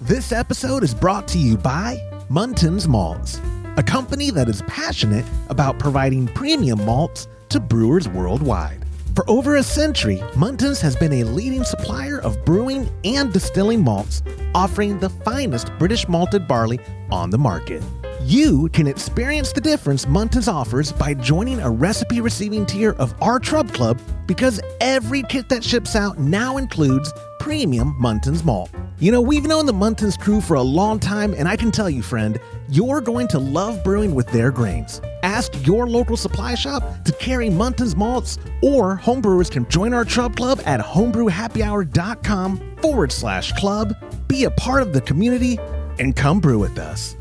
This episode is brought to you by Muntins Malts, a company that is passionate about providing premium malts to brewers worldwide. For over a century, Muntins has been a leading supplier of brewing and distilling malts, offering the finest British malted barley on the market. You can experience the difference Muntins offers by joining a recipe receiving tier of our Trub Club, because every kit that ships out now includes premium Muntins malt. You know, we've known the Muntins crew for a long time, and I can tell you, friend, you're going to love brewing with their grains. Ask your local supply shop to carry Muntins malts, or homebrewers can join our Trub Club at homebrewhappyhour.com/club, be a part of the community, and come brew with us.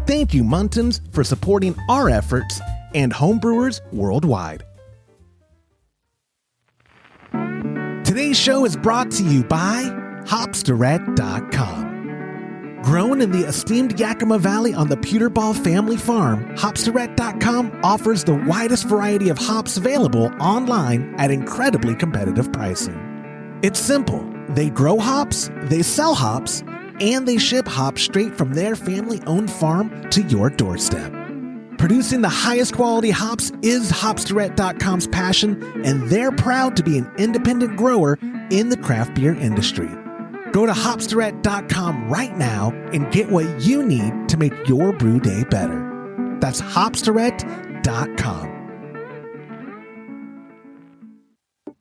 Thank you, Muntins, for supporting our efforts and homebrewers worldwide. Today's show is brought to you by Hopsterette.com. Grown in the esteemed Yakima Valley on the Peterball family farm, Hopsterette.com offers the widest variety of hops available online at incredibly competitive pricing. It's simple. They grow hops, they sell hops, and they ship hops straight from their family-owned farm to your doorstep. Producing the highest quality hops is Hopsterette.com's passion, and they're proud to be an independent grower in the craft beer industry. Go to Hopsterette.com right now and get what you need to make your brew day better. That's Hopsterette.com.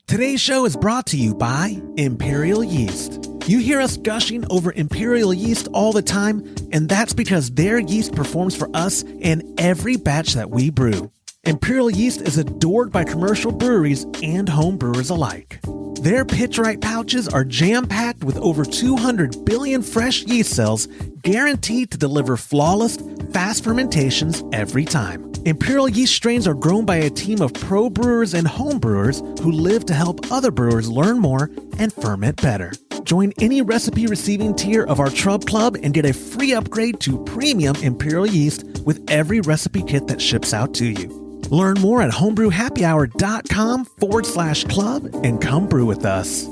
Today's show is brought to you by Imperial Yeast. You hear us gushing over Imperial Yeast all the time, and that's because their yeast performs for us in every batch that we brew. Imperial Yeast is adored by commercial breweries and home brewers alike. Their pitch-right pouches are jam-packed with over 200 billion fresh yeast cells, guaranteed to deliver flawless, fast fermentations every time. Imperial Yeast strains are grown by a team of pro brewers and home brewers who live to help other brewers learn more and ferment better. Join any recipe receiving tier of our Trub Club and get a free upgrade to premium Imperial Yeast with every recipe kit that ships out to you. Learn more at homebrewhappyhour.com/club and come brew with us.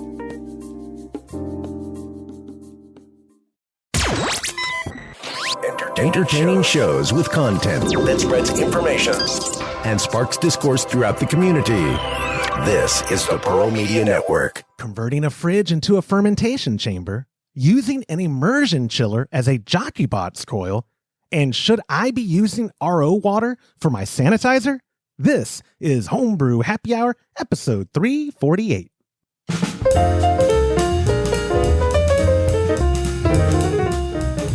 Entertaining shows with content that spreads information and sparks discourse throughout the community. This is the Pearl Media Network. Converting a fridge into a fermentation chamber, using an immersion chiller as a Jockey bots coil, and should I be using RO water for my sanitizer? This is Homebrew Happy Hour, episode 348.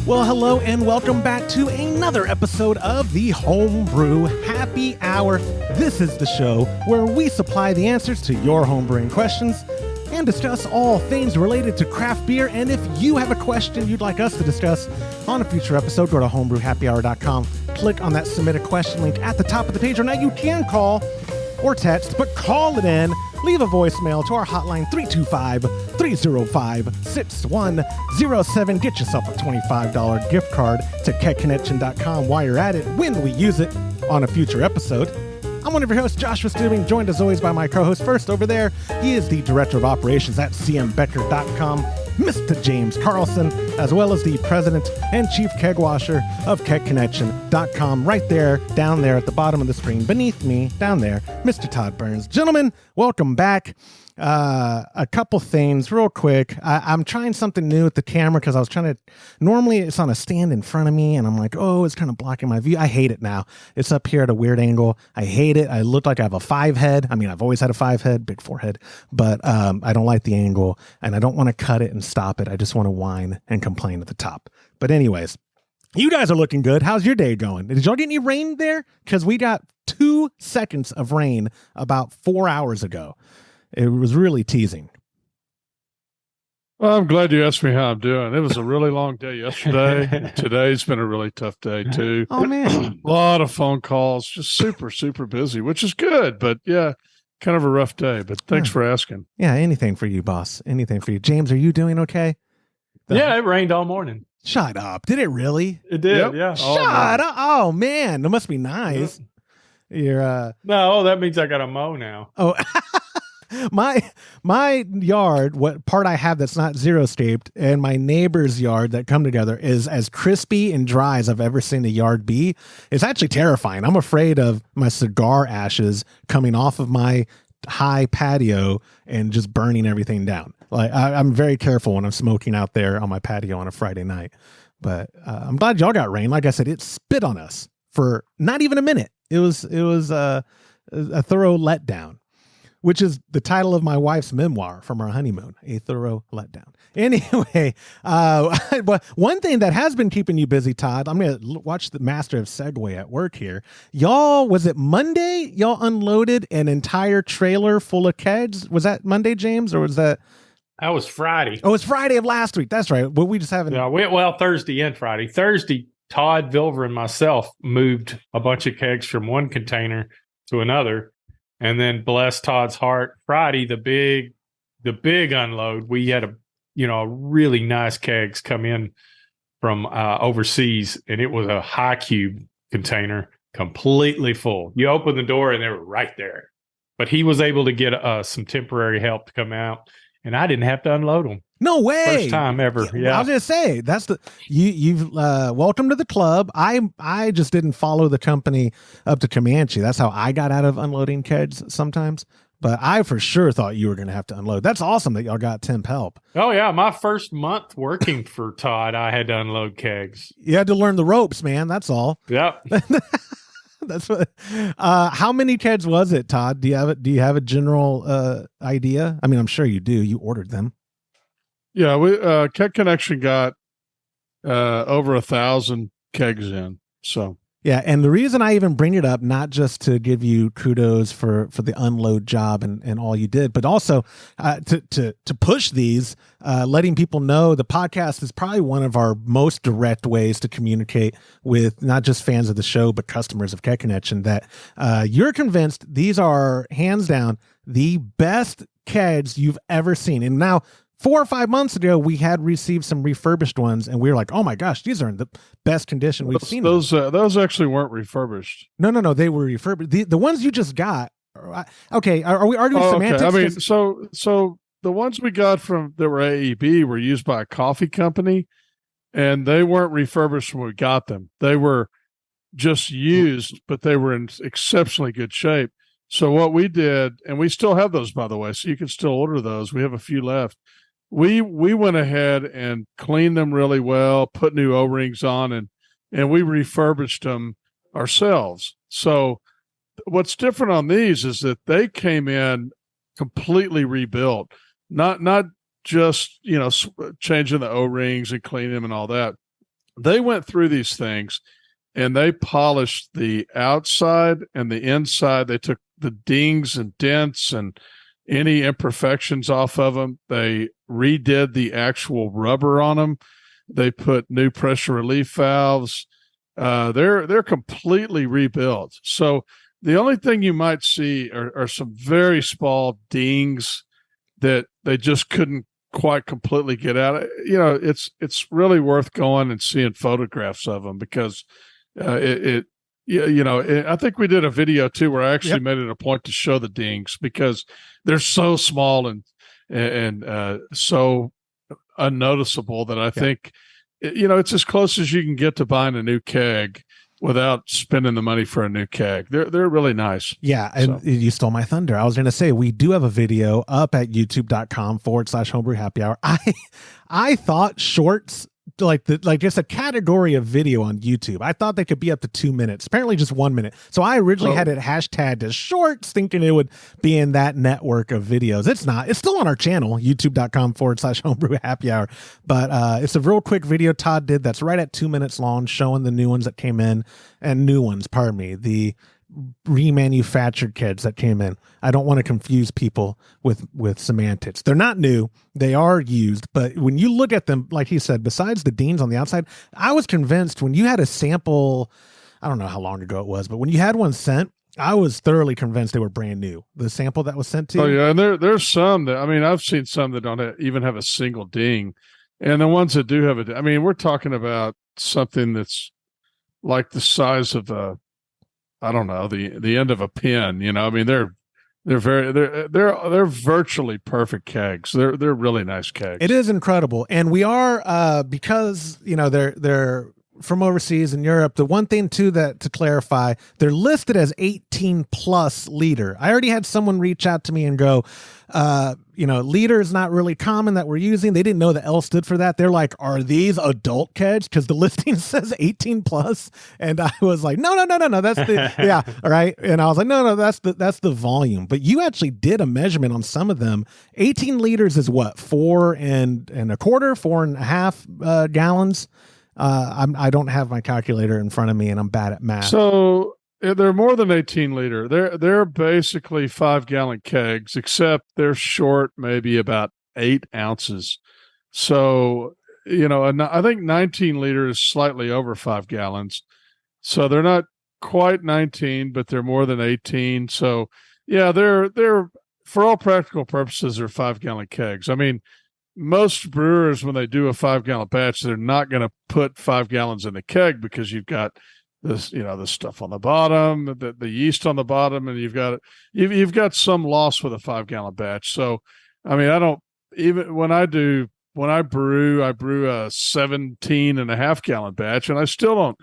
Well, hello and welcome back to another episode of the Homebrew Happy Hour. This is the show where we supply the answers to your homebrewing questions and discuss all things related to craft beer. And if you have a question you'd like us to discuss on a future episode, go to homebrewhappyhour.com, click on that submit a question link at the top of the page, or now you can call or text, but call it in. Leave a voicemail to our hotline, 325-305-6107. Get yourself a $25 gift card to kegconnection.com while you're at it, when we use it on a future episode. I'm one of your hosts, Joshua Stubing, joined as always by my co-host. First over there, he is the Director of Operations at cmbecker.com, Mr. James Carlson, as well as the President and Chief Keg Washer of kegconnection.com. Right there, down there at the bottom of the screen, beneath me, down there, Mr. Todd Burns. Gentlemen, welcome back. A couple things real quick. I'm trying something new with the camera because I was trying to, normally it's on a stand in front of me and I'm like, oh, it's kind of blocking my view. I hate it now. It's up here at a weird angle. I hate it. I look like I have a 5 head. I mean, I've always had a 5 head, big forehead, but I don't like the angle and I don't want to cut it and stop it. I just want to whine and complain at the top. But anyways, you guys are looking good. How's your day going? Did y'all get any rain there? Because we got 2 seconds of rain about 4 hours ago. It was really teasing. Well, I'm glad you asked me how I'm doing. It was a really long day yesterday. Today's been a really tough day, too. Oh, man. A lot of phone calls, just super, super busy, which is good. But, yeah, kind of a rough day. But thanks for asking. Yeah, anything for you, boss. Anything for you. James, are you doing okay? Yeah, it rained all morning. Shut up. Did it really? It did, Yep. yeah. Shut up. Oh, man. That must be nice. Yep. You're, No, that means I got to mow now. oh, my yard, what part I have that's not zero scaped, and my neighbor's yard that come together is as crispy and dry as I've ever seen a yard be. It's actually terrifying. I'm afraid of my cigar ashes coming off of my high patio and just burning everything down. Like I'm very careful when I'm smoking out there on my patio on a Friday night. But I'm glad y'all got rain. Like I said, it spit on us for not even a minute. It was a thorough letdown, which is the title of my wife's memoir from our honeymoon, A Thorough Letdown. Anyway, but one thing that has been keeping you busy, Todd, I'm going to watch the master of segue at work here. Y'all, was it Monday? Y'all unloaded an entire trailer full of kegs? Was that Monday, James, or was that? That was Friday. Oh, it's Friday of last week. That's right. Well, we just haven't. Yeah, Thursday and Friday. Thursday, Todd, Vilver, and myself moved a bunch of kegs from one container to another. And then bless Todd's heart, Friday, the big unload, we had a really nice kegs come in from overseas, and it was a high cube container, completely full. You open the door and they were right there. But he was able to get some temporary help to come out, and I didn't have to unload them. No way. First time ever. Yeah. I was gonna say that's you've welcome to the club. I just didn't follow the company up to Comanche. That's how I got out of unloading kegs sometimes. But I for sure thought you were gonna have to unload. That's awesome that y'all got temp help. Oh yeah, my first month working for Todd, I had to unload kegs. You had to learn the ropes, man. That's all. Yep. That's what. How many kegs was it, Todd? Do you have a general idea? I mean, I'm sure you do. You ordered them. Yeah, we Keg Connection got over 1,000 kegs in. So yeah, and the reason I even bring it up, not just to give you kudos for the unload job and all you did, but also to push these, letting people know the podcast is probably one of our most direct ways to communicate with not just fans of the show, but customers of Keg Connection, that you're convinced these are hands down the best kegs you've ever seen. And now, 4 or 5 months ago, we had received some refurbished ones, and we were like, "Oh my gosh, these are in the best condition we've seen." Those actually weren't refurbished. No, they were refurbished. The ones you just got. Okay, are we arguing semantics? Okay. I mean, so the ones we got from that were AEB were used by a coffee company, and they weren't refurbished when we got them. They were just used, but they were in exceptionally good shape. So what we did, and we still have those, by the way, so you can still order those. We have a few left. We went ahead and cleaned them really well, put new O-rings on, and we refurbished them ourselves. So what's different on these is that they came in completely rebuilt, not just changing the O-rings and cleaning them and all that. They went through these things and they polished the outside and the inside. They took the dings and dents and any imperfections off of them. They redid the actual rubber on them. They put new pressure relief valves. They're completely rebuilt. So the only thing you might see are some very small dings that they just couldn't quite completely get out. It's really worth going and seeing photographs of them, because I think we did a video too where I actually made it a point to show the dings, because they're so small and so unnoticeable that I think it's as close as you can get to buying a new keg without spending the money for a new keg. They're really nice. Yeah, and you stole my thunder. I was going to say, we do have a video up at youtube.com/homebrew happy hour. I thought shorts, like just a category of video on YouTube, I thought they could be up to 2 minutes. Apparently just 1 minute. So I originally had it hashtagged as shorts, thinking it would be in that network of videos. It's not. It's still on our channel, youtube.com/homebrew happy hour. But it's a real quick video Todd did that's right at 2 minutes long, showing the new ones that came in, and the remanufactured kegs that came in. I don't want to confuse people with semantics. They're not new. They are used. But when you look at them, like he said, besides the dings on the outside, I was convinced when you had a sample, I don't know how long ago it was, but when you had one sent, I was thoroughly convinced they were brand new. The sample that was sent to you. Oh yeah, and there's some that, I've seen some that don't even have a single ding, and the ones that do have we're talking about something that's like the size of the end of a pin. They're They're virtually perfect kegs. They're really nice kegs. It is incredible. And we are, because, they're from overseas in Europe. The one thing too, that to clarify, they're listed as 18 plus liter. I already had someone reach out to me and go, liter is not really common that we're using. They didn't know the L stood for that. They're like, are these adult kegs? Because the listing says 18 plus. And I was like, no. That's the, yeah. All right. And I was like, no, that's the volume. But you actually did a measurement on some of them. 18 liters is what? 4.25 gallons. I don't have my calculator in front of me and I'm bad at math. So they're more than 18 liter. They're basically 5-gallon kegs, except they're short maybe about 8 ounces. So, I think 19 liter is slightly over 5 gallons. So they're not quite 19, but they're more than 18. So yeah, they're for all practical purposes, they're 5-gallon kegs. I mean, most brewers, when they do a 5-gallon batch, they're not going to put 5 gallons in the keg because you've got this, the stuff on the bottom, the yeast on the bottom, and you've got some loss with a 5-gallon batch. So, I mean, when I brew a 17.5-gallon batch, and I still don't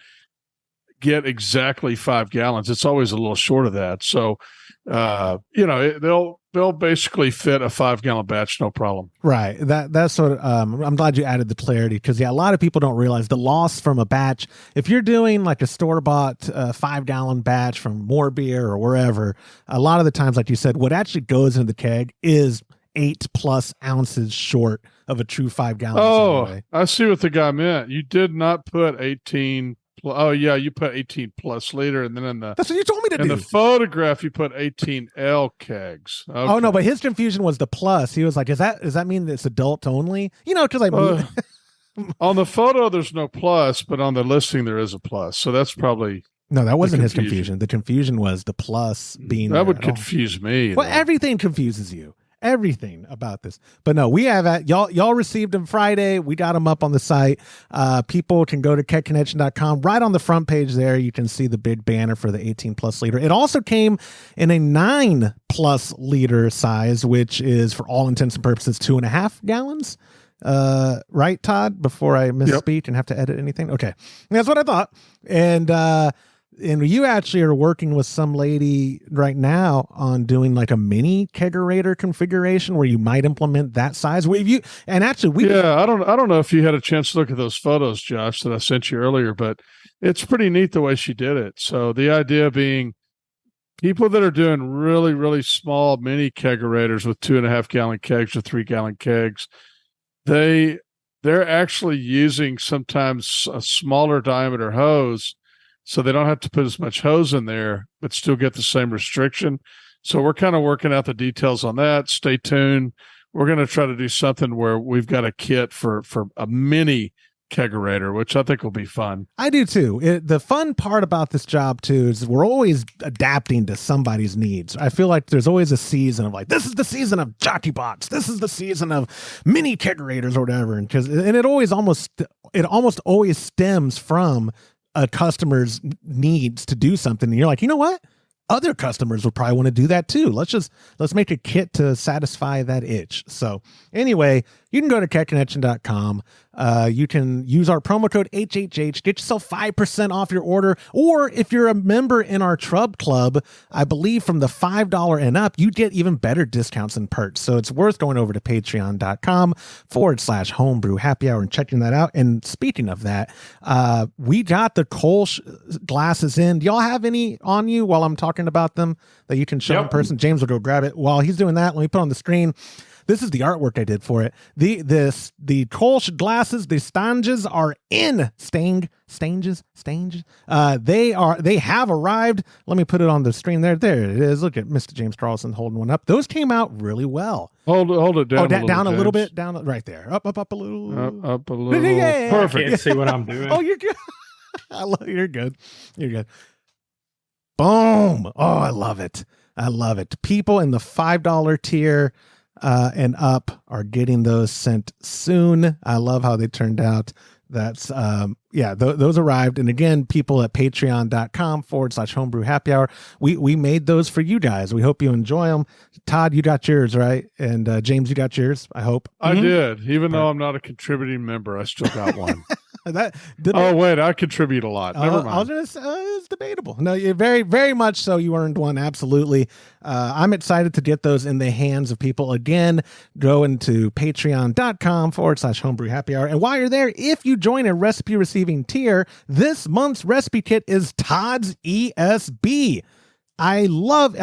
get exactly 5 gallons. It's always a little short of that. So, they'll basically fit a 5-gallon batch, no problem. Right. That's what I'm glad you added the clarity, because a lot of people don't realize the loss from a batch. If you're doing like a store-bought 5-gallon batch from More Beer or wherever, a lot of the times, like you said, what actually goes into the keg is 8+ ounces short of a true 5 gallons. Oh, anyway. I see what the guy meant. You did not put 18. Oh yeah, you put 18 plus liter, and then that's what you told me to do. In the photograph, you put 18L kegs. Okay. Oh no, but his confusion was the plus. He was like, does that mean it's adult only? Because on the photo there's no plus, but on the listing there is a plus. So that's probably no, that wasn't his confusion. The confusion was the plus being that would confuse me. Well, everything confuses you. Everything about this, but no, we have y'all received them Friday. We got them up on the site. People can go to kegconnection.com. Right on the front page there, you can see the big banner for the 18+ liter. It also came in a 9+ liter size, which is for all intents and purposes 2.5 gallons. Right, Todd? Before I misspeak and have to edit anything. Okay, that's what I thought. And you actually are working with some lady right now on doing like a mini kegerator configuration where you might implement that size. I don't know if you had a chance to look at those photos, Josh, that I sent you earlier, but it's pretty neat the way she did it. So the idea being people that are doing really, really small mini kegerators with 2.5-gallon kegs or 3-gallon kegs, they're actually using sometimes a smaller diameter hose, so they don't have to put as much hose in there, but still get the same restriction. So we're kind of working out the details on that. Stay tuned. We're going to try to do something where we've got a kit for a mini kegerator, which I think will be fun. I do too. The fun part about this job too is we're always adapting to somebody's needs. I feel like there's always a season of like, this is the season of Jockey bots. This is the season of mini kegerators or whatever. And it almost always stems from a customer's needs to do something. And you're like, you know what? Other customers would probably want to do that too. Let's make a kit to satisfy that itch. So anyway, you can go to kegconnection.com. You can use our promo code HHH, get yourself 5% off your order. Or if you're a member in our Trub Club, I believe from the $5 and up, you get even better discounts and perks. So it's worth going over to patreon.com/homebrew happy hour and checking that out. And speaking of that, we got the Coil glasses in. Do y'all have any on you while I'm talking about them that you can show in person? James will go grab it. While he's doing that, let me put on the screen. This is the artwork I did for it. The Coil glasses, the stanges are in. Stanges. They have arrived. Let me put it on the screen there. There it is. Look at Mr. James Carlson holding one up. Those came out really well. Hold it down. Down a little bit. Down right there. Up a little. Up a little. Yeah. Perfect. I can't see what I'm doing. Oh, you're good. You're good. You're good. Boom. Oh, I love it. People in the $5 tier and up are getting those sent soon. I love how they turned out. That's yeah, those arrived. And again, people at patreon.com/homebrew happy hour. We made those for you guys. We hope you enjoy them. Todd, you got yours, right? And James, you got yours, I hope. I did. Even though I'm not a contributing member, I still got one. Wait, I contribute a lot. Never mind. It's debatable. No, you very, very much so. You earned one. Absolutely. I'm excited to get those in the hands of people. Again, go into patreon.com/homebrew happy hour. And while you're there, if you join a recipe receiving tier, this month's recipe kit is Todd's ESB. I love,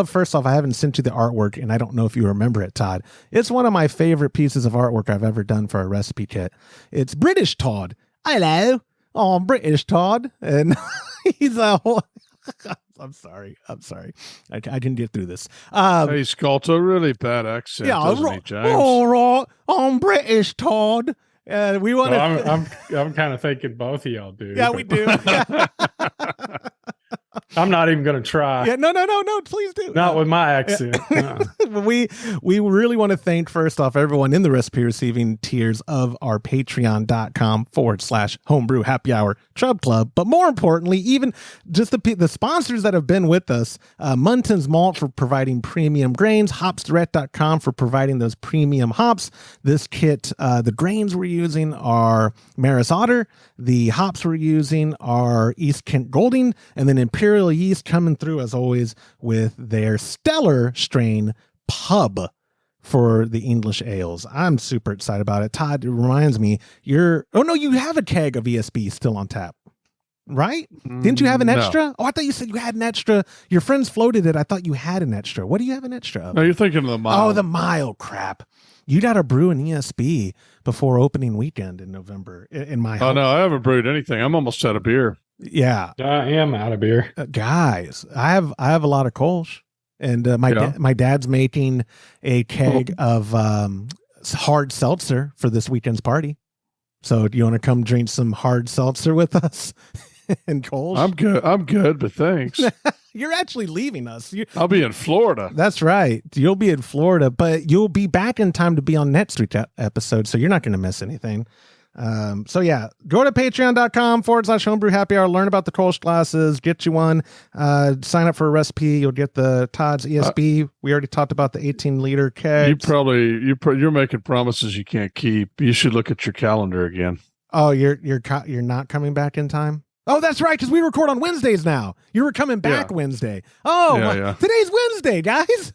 first off, I haven't sent you the artwork, and I don't know if you remember it, Todd. It's one of my favorite pieces of artwork I've ever done for a recipe kit. It's British Todd. Hello. Oh, I'm British Todd. And he's a whole... I'm sorry. I didn't get through this. He's got a really bad accent, doesn't he, James? All right. I'm British Todd. We want to... I'm kind of thinking both of y'all do. Yeah, we do. I'm not even going to try. Yeah, no, please do. Not with my accent. No. We really want to thank, first off, everyone in the recipe receiving tiers of our patreon.com/homebrew happy hour Chub Club. But more importantly, even just the sponsors that have been with us, Munton's Malt for providing premium grains, hopsdirect.com for providing those premium hops. This kit, the grains we're using are Maris Otter. The hops we're using are East Kent Golding, and then Imperial Yeast coming through as always with their stellar strain Pub for the English ales. I'm super excited about it. Todd, it reminds me, you have a keg of ESB still on tap, right? Didn't you have an extra? No. Oh, I thought you said you had an extra. Your friends floated it. I thought you had an extra. What do you have an extra of? No, you're thinking of the mild. Oh, the mild crap. You got to brew an ESB before opening weekend in November in my house. Oh, no, I haven't brewed anything. I'm almost out of beer. Yeah. I am out of beer. Guys, I have a lot of Kolsch, and my dad's making a keg of hard seltzer for this weekend's party. So do you want to come drink some hard seltzer with us and Kolsch? I'm good, but thanks. You're actually leaving us. I'll be in Florida. That's right. You'll be in Florida, but you'll be back in time to be on next week's episode, so you're not going to miss anything. So yeah, go to patreon.com/homebrew happy hour, learn about the Kolsch glasses, get you one, sign up for a recipe. You'll get the Todd's ESB. We already talked about the 18-liter keg. You're making promises you can't keep. You should look at your calendar again. Oh, you're not coming back in time? Oh, that's right, because we record on Wednesdays now. You were coming back Wednesday. Oh, today's Wednesday, guys.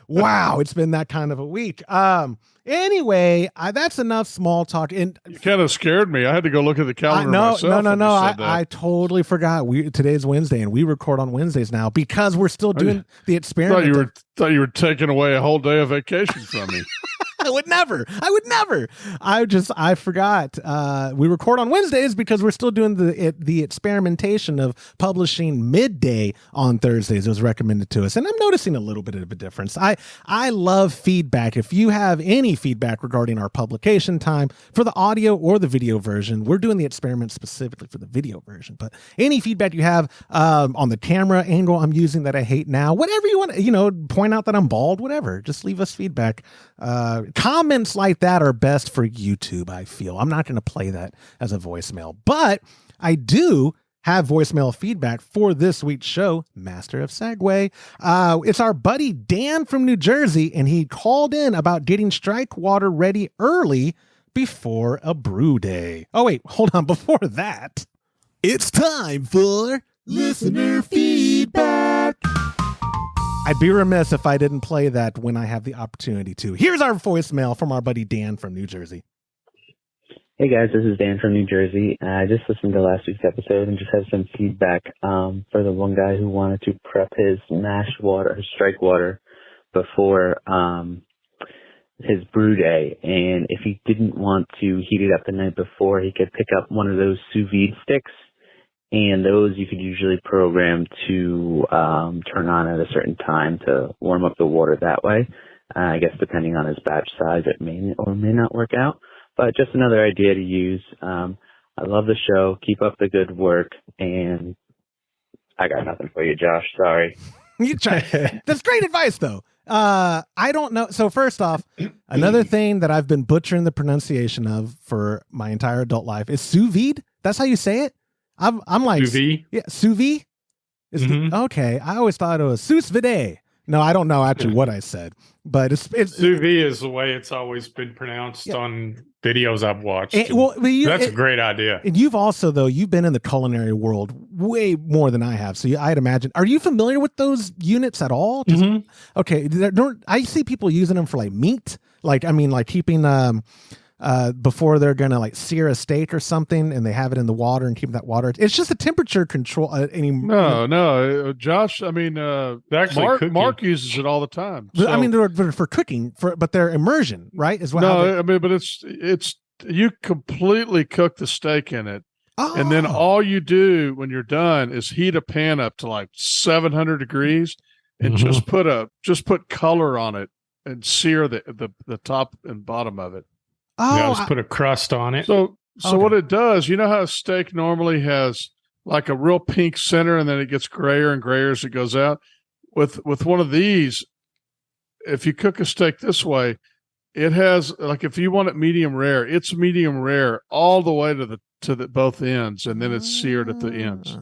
Wow, it's been that kind of a week. Anyway, that's enough small talk. And you kind of scared me. I had to go look at the calendar myself. No. I totally forgot. Today's Wednesday, and we record on Wednesdays now because we're still doing the experiment. Thought you were taking away a whole day of vacation from me. I would never. I forgot. We record on Wednesdays because we're still doing the experimentation of publishing midday on Thursdays. It was recommended to us, and I'm noticing a little bit of a difference. I love feedback. If you have any feedback regarding our publication time for the audio or the video version, we're doing the experiment specifically for the video version. But any feedback you have on the camera angle I'm using that I hate now, whatever you want, point out that I'm bald, whatever. Just leave us feedback. Comments like that are best for YouTube, I feel. I'm not going to play that as a voicemail, but I do have voicemail feedback for this week's show, Master of Segway. It's our buddy Dan from New Jersey, and he called in about getting strike water ready early before a brew day. Oh, wait, hold on. Before that, it's time for listener feedback. I'd be remiss if I didn't play that when I have the opportunity to. Here's our voicemail from our buddy Dan from New Jersey. Hey guys, this is Dan from New Jersey. I just listened to last week's episode and just have some feedback for the one guy who wanted to prep his mash water, his strike water, before his brew day. And if he didn't want to heat it up the night before, he could pick up one of those sous vide sticks. And those you could usually program to turn on at a certain time to warm up the water that way. I guess depending on his batch size, it may or may not work out. But just another idea to use. I love the show. Keep up the good work. And I got nothing for you, Josh. Sorry. You try. That's great advice, though. I don't know. So first off, another thing that I've been butchering the pronunciation of for my entire adult life is sous vide. That's how you say it. I'm like Sous vide? Yeah, sous vide. Okay. I always thought it was sous vide. No, I don't know actually what I said, but it's Sous vide is the way it's always been pronounced on videos I've watched. That's a great idea. And you've also, though, you've been in the culinary world way more than I have. So I'd imagine, are you familiar with those units at all? Okay. I see people using them for like meat. Like keeping, before they're going to like sear a steak or something and they have it in the water and keep that water. It's just a temperature control. No, Josh, Mark uses it all the time. So, they're for cooking, but they're immersion, right? But it's you completely cook the steak in it. Oh. And then all you do when you're done is heat a pan up to like 700 degrees and just put color on it and sear the top and bottom of it. Oh, just put a crust on it. So what it does, you know how a steak normally has like a real pink center and then it gets grayer and grayer as it goes out? With one of these, if you cook a steak this way, it has, like, if you want it medium rare, it's medium rare all the way to the both ends, and then it's seared at the ends.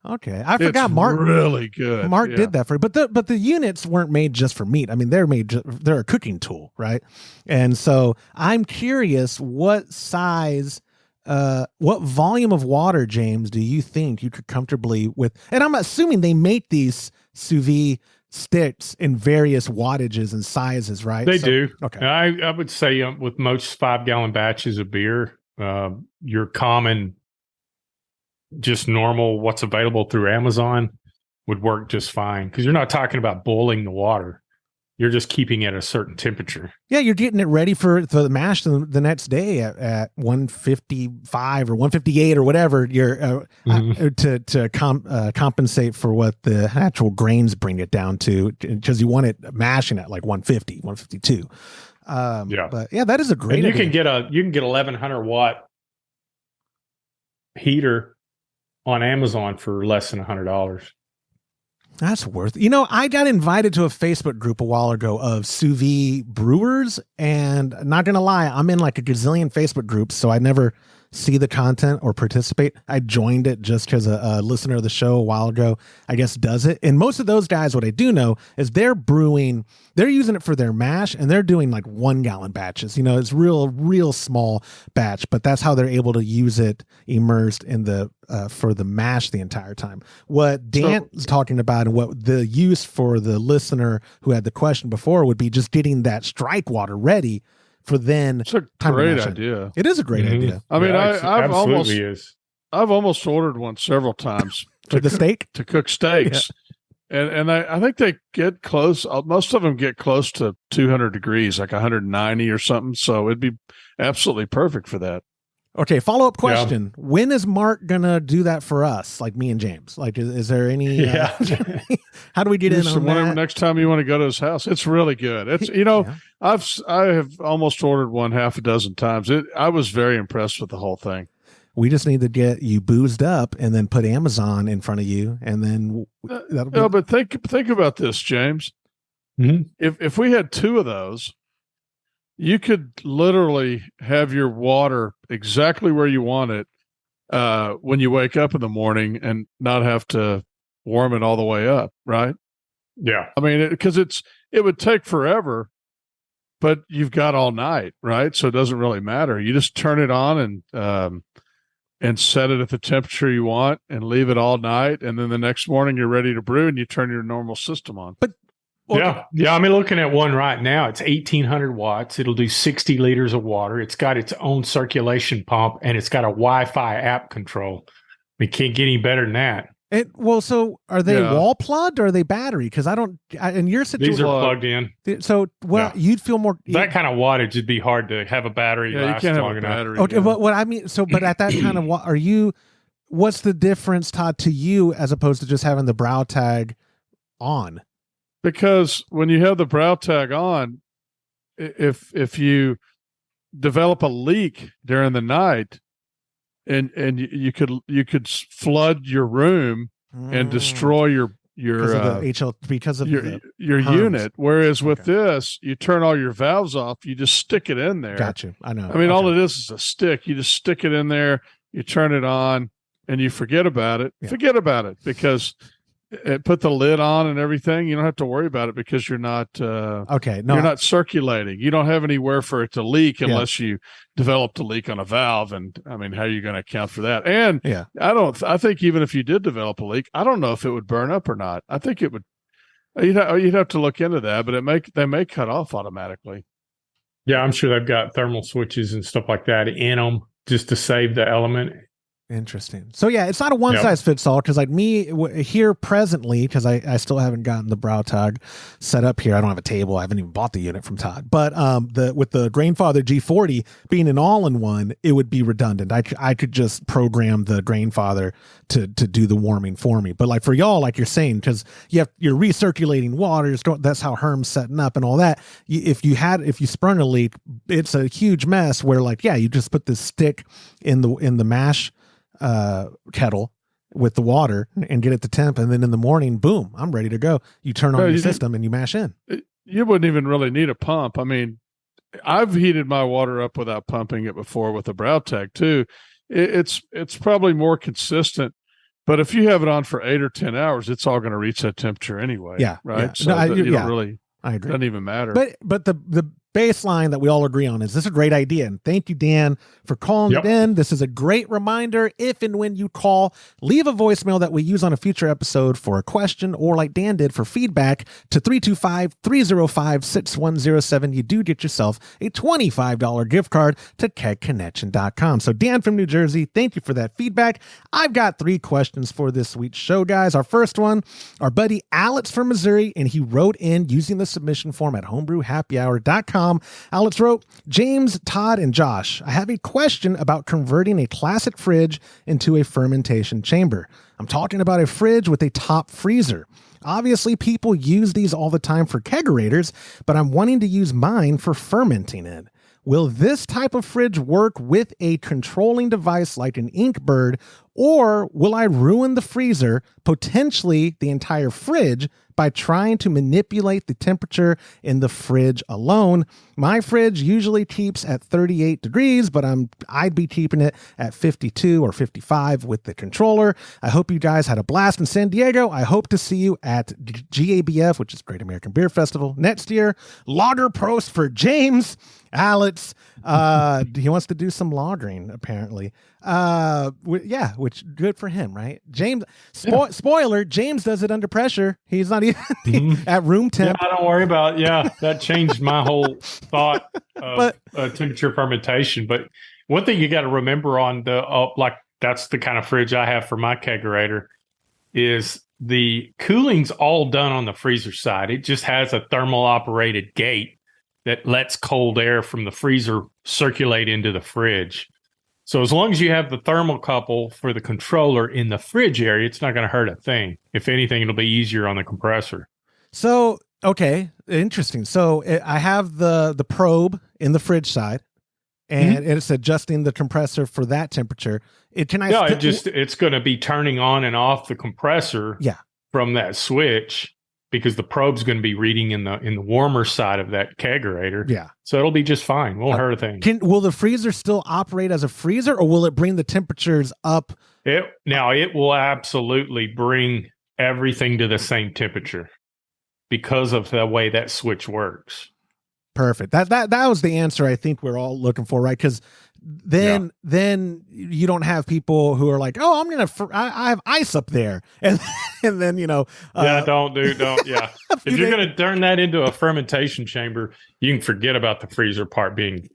Okay, I forgot. Mark really good. Mark did that for you, but the units weren't made just for meat. I mean, they're a cooking tool, right? And so I'm curious, what size, what volume of water, James, do you think you could comfortably with? And I'm assuming they make these sous vide sticks in various wattages and sizes, right? They do. Okay, I would say with most 5-gallon batches of beer, your common, just normal, what's available through Amazon would work just fine, because you're not talking about boiling the water. You're just keeping it at a certain temperature. Yeah, you're getting it ready for the mash the next day at 155 or 158 or whatever. You're to compensate for what the actual grains bring it down to, because you want it mashing at like 150, 152. But yeah, that is a great. And you idea. can get 1100 watt heater on Amazon for less than $100. That's worth it. I got invited to a Facebook group a while ago of sous vide brewers, and not gonna lie, I'm in like a gazillion Facebook groups, so I never see the content or participate. I joined it just because a listener of the show a while ago, I guess, does it. And most of those guys, what I do know is they're using it for their mash, and they're doing like 1-gallon batches. It's real small batch, but that's how they're able to use it immersed in the for the mash the entire time. What Dan is talking about, and what the use for the listener who had the question before, would be just getting that strike water ready for then. It's a great idea. It is a great idea. I mean, I've almost ordered one several times for the steak, to cook steaks. Yeah. And I think they get close. Most of them get close to 200 degrees, like 190 or something. So it'd be absolutely perfect for that. Okay, follow-up question. Yeah. When is Mark going to do that for us, like me and James? Like, is there any... how do we get in on that? Next time you want to go to his house. It's really good. It's, I have almost ordered one half a dozen times. I was very impressed with the whole thing. We just need to get you boozed up and then put Amazon in front of you, and then that'll be... No, but think about this, James. Mm-hmm. If we had 2 of those, you could literally have your water exactly where you want it when you wake up in the morning, and not have to warm it all the way up, right? Yeah. I mean, because it would take forever, but you've got all night, right? So it doesn't really matter. You just turn it on and set it at the temperature you want and leave it all night. And then the next morning you're ready to brew, and you turn your normal system on. But yeah. I mean, looking at one right now, it's 1800 watts. It'll do 60 liters of water. It's got its own circulation pump, and it's got a Wi-Fi app control. We can't get any better than that. So are they wall plugged or are they battery? Because in your situation, these are plugged in. So you'd feel more that kind of wattage would be hard to have a battery. Yeah, you can't have a battery. Okay, but what I mean, but at that kind of what's the difference, Todd, to you as opposed to just having the brow tag on? Because when you have the brow tag on, if you develop a leak during the night, and you could flood your room and destroy your because of your Herms. unit. Whereas with this, you turn all your valves off. You just stick it in there. Got you. I know. I mean, all it is a stick. You just stick it in there. You turn it on, and you forget about it. Yeah. Forget about it because put the lid on and everything. You don't have to worry about it because you're not okay. No, you're not circulating. You don't have anywhere for it to leak unless you developed a leak on a valve. And I mean, how are you going to account for that? And I think even if you did develop a leak, I don't know if it would burn up or not. I think it would. You'd have to look into that, but they may cut off automatically. Yeah, I'm sure they've got thermal switches and stuff like that in them just to save the element. Interesting. So yeah, it's not a one size fits all because like here presently, because I still haven't gotten the Brautag set up here. I don't have a table. I haven't even bought the unit from Todd. But with the Grainfather G40 being an all-in-one, it would be redundant. I could just program the Grainfather to do the warming for me. But like for y'all, like you're saying, because you're recirculating waters. That's how Herm's setting up and all that. If you sprung a leak, it's a huge mess. Where like you just put this stick in the mash kettle with the water and get it to temp, and then in the morning, boom, I'm ready to go. You turn on your system and you mash in. You wouldn't even really need a pump. I mean, I've heated my water up without pumping it before with a Brautag too. It's probably more consistent, but if you have it on for 8 or 10 hours, it's all going to reach that temperature anyway. Yeah, right. Yeah. So you don't really. I agree. Doesn't even matter. But the baseline that we all agree on is this is a great idea. And thank you, Dan, for calling it in. This is a great reminder. If and when you call, leave a voicemail that we use on a future episode for a question or like Dan did for feedback to 325-305-6107. You do get yourself a $25 gift card to kegconnection.com. So Dan from New Jersey, thank you for that feedback. I've got 3 questions for this week's show, guys. Our first one, our buddy Alex from Missouri, and he wrote in using the submission form at homebrewhappyhour.com. Alex wrote, James, Todd, and Josh, I have a question about converting a classic fridge into a fermentation chamber. I'm talking about a fridge with a top freezer. Obviously, people use these all the time for kegerators, but I'm wanting to use mine for fermenting it. Will this type of fridge work with a controlling device like an Inkbird, or will I ruin the freezer, potentially the entire fridge, by trying to manipulate the temperature in the fridge alone? My fridge usually keeps at 38 degrees, but I'd be keeping it at 52 or 55 with the controller. I hope you guys had a blast in San Diego. I hope to see you at GABF, which is Great American Beer Festival, next year. Lager Prost for James. Alex, he wants to do some lagering, apparently. Which good for him, right? James, spoiler, James does it under pressure. He's not even at room temp. Yeah, don't worry about that changed my whole thought of temperature fermentation. But one thing you got to remember on that's the kind of fridge I have for my kegerator is the cooling's all done on the freezer side. It just has a thermal operated gate that lets cold air from the freezer circulate into the fridge. So as long as you have the thermocouple for the controller in the fridge area, it's not going to hurt a thing. If anything, it'll be easier on the compressor. So, okay, interesting. So I have the probe in the fridge side, and it's adjusting the compressor for that temperature. It's going to be turning on and off the compressor from that switch, because the probe's going to be reading in the warmer side of that kegerator. Yeah. So it'll be just fine. Won't hurt a thing. Will the freezer still operate as a freezer, or will it bring the temperatures up? It will absolutely bring everything to the same temperature because of the way that switch works. Perfect. That was the answer I think we're all looking for, right? Because then you don't have people who are like, oh, I have ice up there, and then don't. Yeah. If you're going to turn that into a fermentation chamber, you can forget about the freezer part being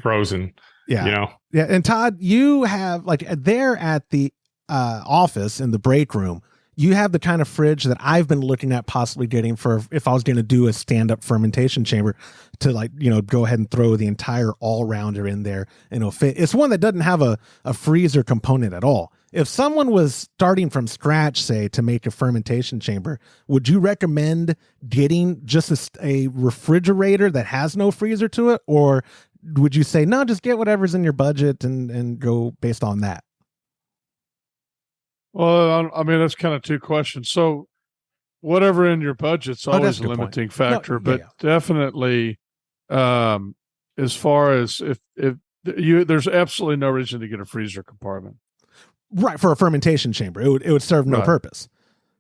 frozen. Yeah. Yeah. And Todd, you have there at the office in the break room, you have the kind of fridge that I've been looking at possibly getting for if I was going to do a stand-up fermentation chamber to go ahead and throw the entire all-rounder in there and it'll fit. It's one that doesn't have a freezer component at all. If someone was starting from scratch, say, to make a fermentation chamber, would you recommend getting just a refrigerator that has no freezer to it? Or would you say, no, just get whatever's in your budget and go based on that? Well, I mean, that's kind of 2 questions. So whatever in your budget's always that's a a good limiting point. factor, No, but yeah. definitely, as far as if there's absolutely no reason to get a freezer compartment. Right, for a fermentation chamber. It would serve no Right. purpose.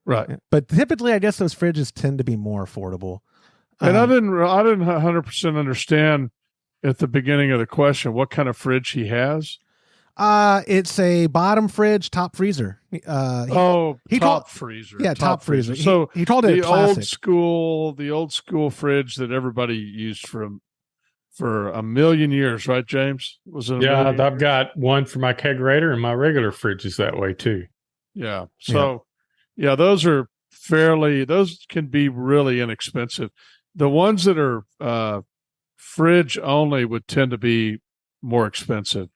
Right. But typically, I guess those fridges tend to be more affordable. And I didn't 100% understand at the beginning of the question what kind of fridge he has. It's a bottom fridge, top freezer. He Top called- freezer. Yeah, top freezer. So he called it the a classic. old school fridge that everybody used for a million years, right, James? Was it? Yeah, I've got one for my kegerator, and my regular fridge is that way too. Yeah. So, those are those can be really inexpensive. The ones that are fridge only would tend to be more expensive.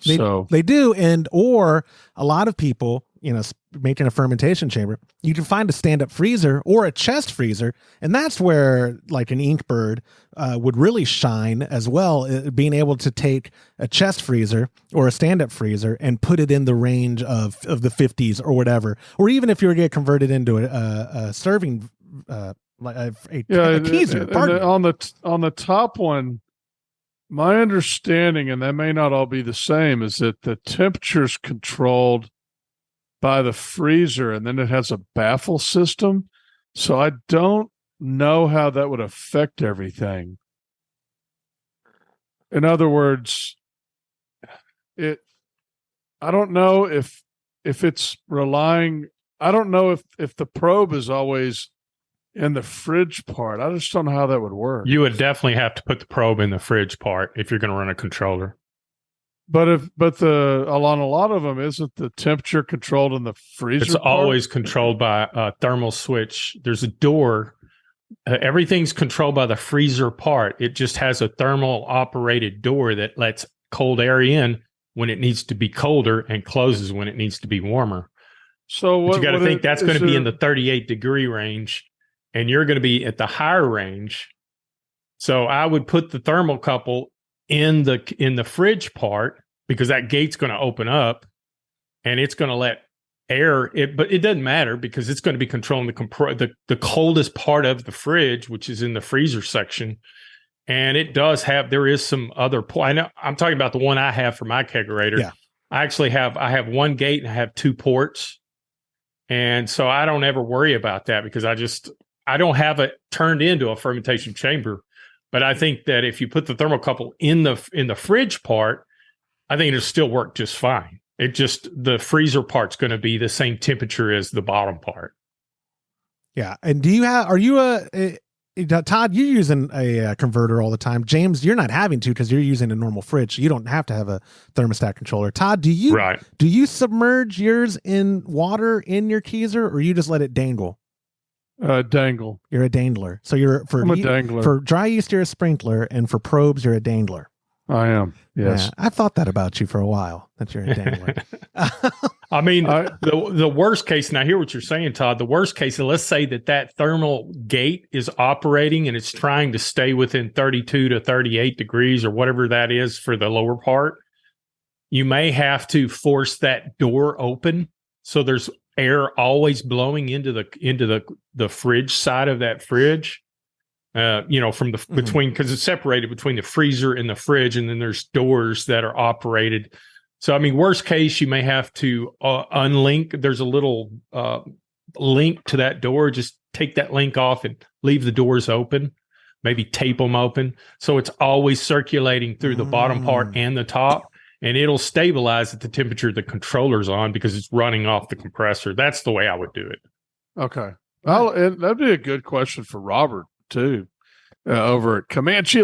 They do, or a lot of people, making a fermentation chamber, you can find a stand-up freezer or a chest freezer, and that's where like an Inkbird would really shine as well, being able to take a chest freezer or a stand-up freezer and put it in the range of the 50s or whatever, or even if you were to get converted into a serving a keezer. On the top one, my understanding, and that may not all be the same, is that the temperature's controlled by the freezer, and then it has a baffle system. So I don't know how that would affect everything. In other words, I don't know if it's relying. I don't know if the probe is always in the fridge part. I just don't know how that would work. You would definitely have to put the probe in the fridge part if you're going to run a controller. But on a lot of them, isn't the temperature controlled in the freezer? It's part? always controlled by a thermal switch. There's a door. Everything's controlled by the freezer part. It just has a thermal operated door that lets cold air in when it needs to be colder and closes when it needs to be warmer. So But you got to think that's going to be in the 38 degree range, and you're going to be at the higher range. So I would put the thermocouple in the fridge part, because that gate's going to open up and it's going to let air but it doesn't matter because it's going to be controlling the coldest part of the fridge, which is in the freezer section. And there is some other I know I'm talking about the one I have for my kegerator. Yeah. I have one gate and I have two ports. And so I don't ever worry about that because I don't have it turned into a fermentation chamber. But I think that if you put the thermocouple in the fridge part, I think it'll still work just fine. The freezer part's going to be the same temperature as the bottom part. Yeah. And Todd, you're using a converter all the time. James, you're not having to because you're using a normal fridge. So you don't have to have a thermostat controller. Todd, do you submerge yours in water in your keezer, or you just let it dangle? Dangle. You're a dangler. So I'm a dangler. For dry yeast, you're a sprinkler, and for probes, you're a dangler. I am. Yes. Yeah, I thought that about you for a while, that you're a dangler. I mean, the worst case, and I hear what you're saying, Todd, the worst case, let's say that thermal gate is operating and it's trying to stay within 32 to 38 degrees or whatever that is for the lower part. You may have to force that door open so there's air always blowing into the fridge side of that fridge. From the between, because it's separated between the freezer and the fridge, and then there's doors that are operated. So, I mean, worst case, you may have to unlink. There's a little link to that door. Just take that link off and leave the doors open. Maybe tape them open so it's always circulating through the bottom part and the top, and it'll stabilize at the temperature the controller's on because it's running off the compressor. That's the way I would do it. Okay. Well, and that'd be a good question for Robert too, over at Comanche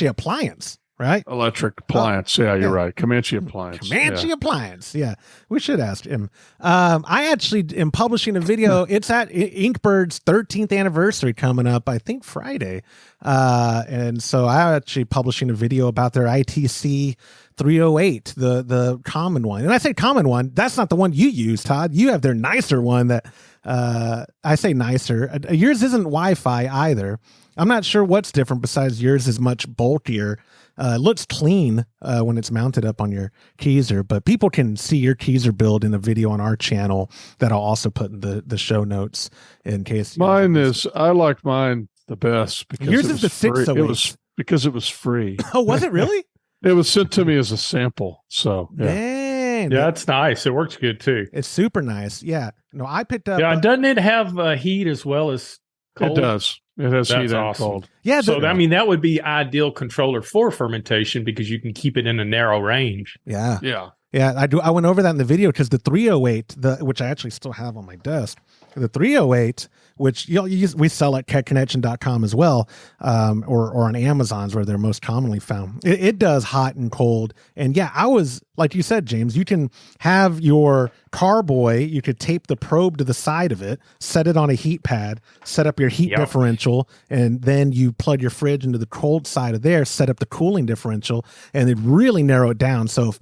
Appliance, right? Electric Appliance. Yeah, you're right. Comanche Appliance. Appliance. Yeah, we should ask him. I actually am publishing a video. It's at Inkbird's 13th anniversary coming up, I think Friday. And so I'm actually publishing a video about their ITC 308, the common one. And I say common one, that's not the one you use, Todd. You have their nicer one that I say nicer. Yours isn't Wi-Fi either. I'm not sure what's different besides yours is much bulkier. Looks clean when it's mounted up on your keezer, but people can see your keezer build in a video on our channel that I'll also put in the show notes in case. I like mine the best because yours is the 608. It was because it was free. Oh, was it really? It was sent to me as a sample. So Dang. Yeah, it's nice. It works good too. It's super nice. Yeah. No, I picked up. Yeah, doesn't it have heat as well as cold? It does. It has heat and cold. Yeah. So that would be ideal controller for fermentation because you can keep it in a narrow range. Yeah. Yeah. Yeah, I do. I went over that in the video because the 308, which I actually still have on my desk, the 308, which we sell at ketconnection.com as well, or on Amazon's where they're most commonly found. It does hot and cold. And yeah, I was, like you said, James, you can have your carboy, you could tape the probe to the side of it, set it on a heat pad, set up your heat differential, and then you plug your fridge into the cold side of there, set up the cooling differential, and it really narrow it down. So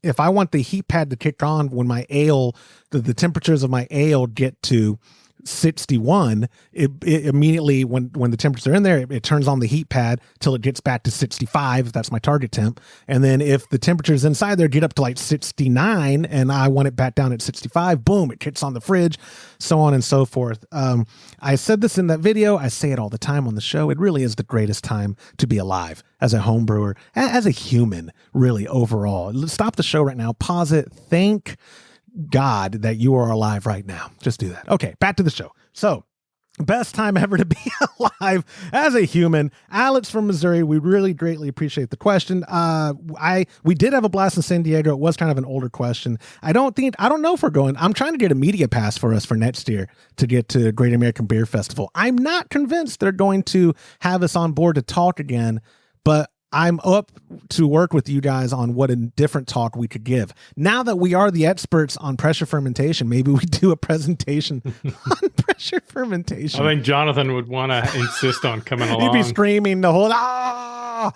if I want the heat pad to kick on when my ale, the temperatures of my ale get to 61, it immediately when the temperatures are in there, it turns on the heat pad till it gets back to 65. That's my target temp. And then if the temperatures inside there get up to like 69 and I want it back down at 65, boom, it kicks on the fridge, so on and so forth. I said this in that video. I say it all the time on the show. It really is the greatest time to be alive as a home brewer, as a human, really overall. Stop the show right now. Pause it. Thank God that you are alive right now. Just do that. Okay, back to the show. So, best time ever to be alive as a human. Alex from Missouri, we really greatly appreciate the question. We did have a blast in San Diego. It was kind of an older question. I don't know if we're going. I'm trying to get a media pass for us for next year to get to Great American Beer Festival. I'm not convinced they're going to have us on board to talk again, but I'm up to work with you guys on what a different talk we could give. Now that we are the experts on pressure fermentation, maybe we do a presentation on pressure fermentation. I think Jonathan would want to insist on coming along. He'd be screaming the whole, ah!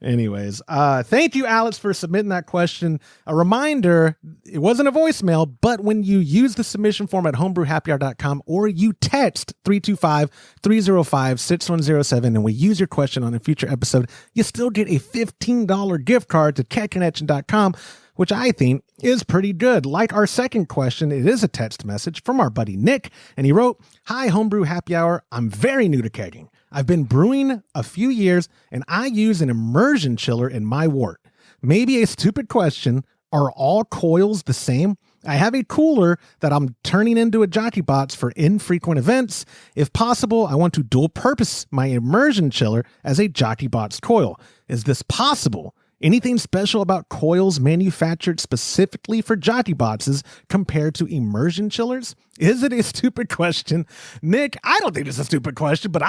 Anyways, thank you, Alex, for submitting that question. A reminder, it wasn't a voicemail, but when you use the submission form at homebrewhappyhour.com or you text 325-305-6107 and we use your question on a future episode, you still get a $15 gift card to ketconnection.com, which I think is pretty good. Like our second question, it is a text message from our buddy Nick, and he wrote, "Hi, Homebrew Happy Hour. I'm very new to kegging. I've been brewing a few years, and I use an immersion chiller in my wort. Maybe a stupid question. Are all coils the same? I have a cooler that I'm turning into a Jockey box for infrequent events. If possible, I want to dual purpose my immersion chiller as a Jockey box coil. Is this possible? Anything special about coils manufactured specifically for Jockey boxes compared to immersion chillers? Is it a stupid question?" Nick, I don't think it's a stupid question, but